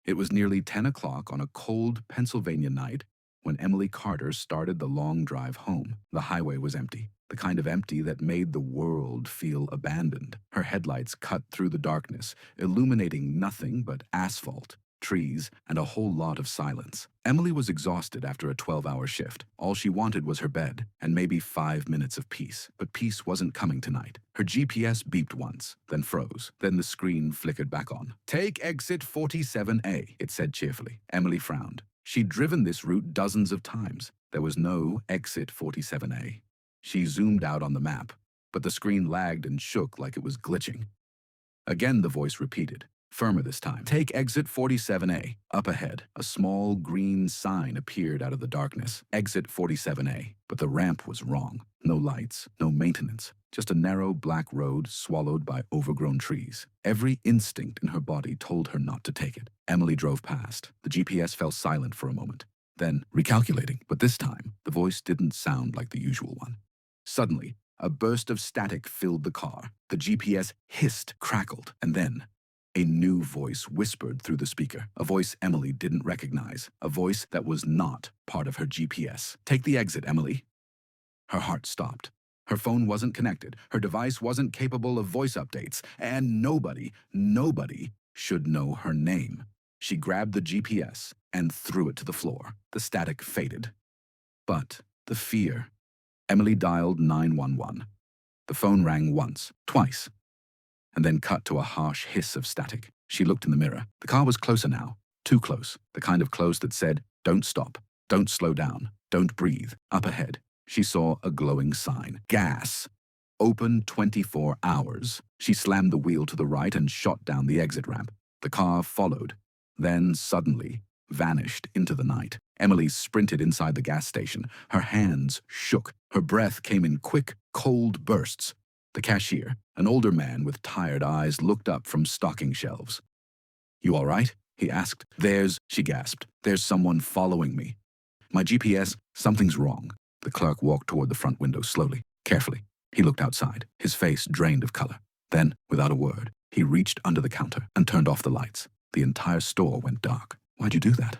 It was nearly 10 o'clock on a cold Pennsylvania night when Emily Carter started the long drive home. The highway was empty, the kind of empty that made the world feel abandoned. Her headlights cut through the darkness, illuminating nothing but asphalt, trees, and a whole lot of silence. Emily was exhausted after a 12-hour shift. All she wanted was her bed and maybe 5 minutes of peace. But peace wasn't coming tonight. Her GPS beeped once, then froze. Then the screen flickered back on. "Take exit 47A, it said cheerfully. Emily frowned. She'd driven this route dozens of times. There was no exit 47A. She zoomed out on the map, but the screen lagged and shook like it was glitching. Again the voice repeated, firmer this time. "Take exit 47A. Up ahead, a small green sign appeared out of the darkness. Exit 47A. But the ramp was wrong. No lights, no maintenance. Just a narrow black road swallowed by overgrown trees. Every instinct in her body told her not to take it. Emily drove past. The GPS fell silent for a moment. Then, recalculating, but this time, the voice didn't sound like the usual one. Suddenly, a burst of static filled the car. The GPS hissed, crackled, and then a new voice whispered through the speaker, a voice Emily didn't recognize, a voice that was not part of her GPS. "Take the exit, Emily." Her heart stopped. Her phone wasn't connected, her device wasn't capable of voice updates, and nobody should know her name. She grabbed the GPS and threw it to the floor. The static faded. But the fear. Emily dialed 911. The phone rang once, twice, and then cut to a harsh hiss of static. She looked in the mirror. The car was closer now, too close, the kind of close that said, "Don't stop, don't slow down, don't breathe." Up ahead, she saw a glowing sign. Gas. Open 24 hours. She slammed the wheel to the right and shot down the exit ramp. The car followed, then suddenly vanished into the night. Emily sprinted inside the gas station. Her hands shook. Her breath came in quick, cold bursts. The cashier, an older man with tired eyes, looked up from stocking shelves. "You all right?" he asked. She gasped. "There's someone following me. My GPS, something's wrong." The clerk walked toward the front window slowly, carefully. He looked outside, his face drained of color. Then, without a word, he reached under the counter and turned off the lights. The entire store went dark. "Why'd you do that?"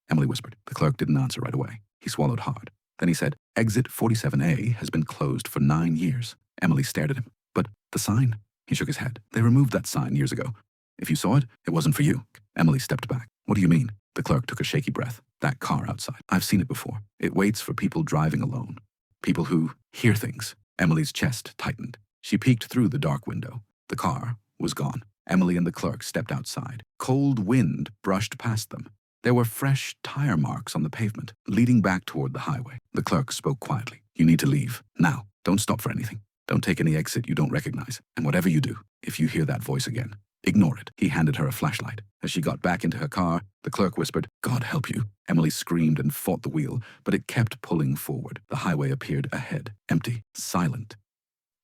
Emily whispered. The clerk didn't answer right away. He swallowed hard. Then he said, "Exit 47A has been closed for 9 years. Emily stared at him. "But the sign?" He shook his head. "They removed that sign years ago. If you saw it, it wasn't for you." Emily stepped back. "What do you mean?" The clerk took a shaky breath. "That car outside. I've seen it before. It waits for people driving alone. People who hear things." Emily's chest tightened. She peeked through the dark window. The car was gone. Emily and the clerk stepped outside. Cold wind brushed past them. There were fresh tire marks on the pavement, leading back toward the highway. The clerk spoke quietly. "You need to leave. Now. Don't stop for anything. Don't take any exit you don't recognize. And whatever you do, if you hear that voice again, ignore it." He handed her a flashlight. As she got back into her car, the clerk whispered, "God help you." Emily screamed and fought the wheel, but it kept pulling forward. The highway appeared ahead, empty, silent.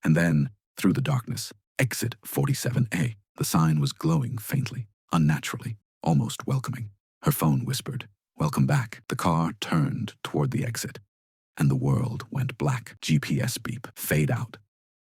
And then, through the darkness, exit 47A. The sign was glowing faintly, unnaturally, almost welcoming. Her phone whispered, "Welcome back." The car turned toward the exit, and the world went black. GPS beep, fade out.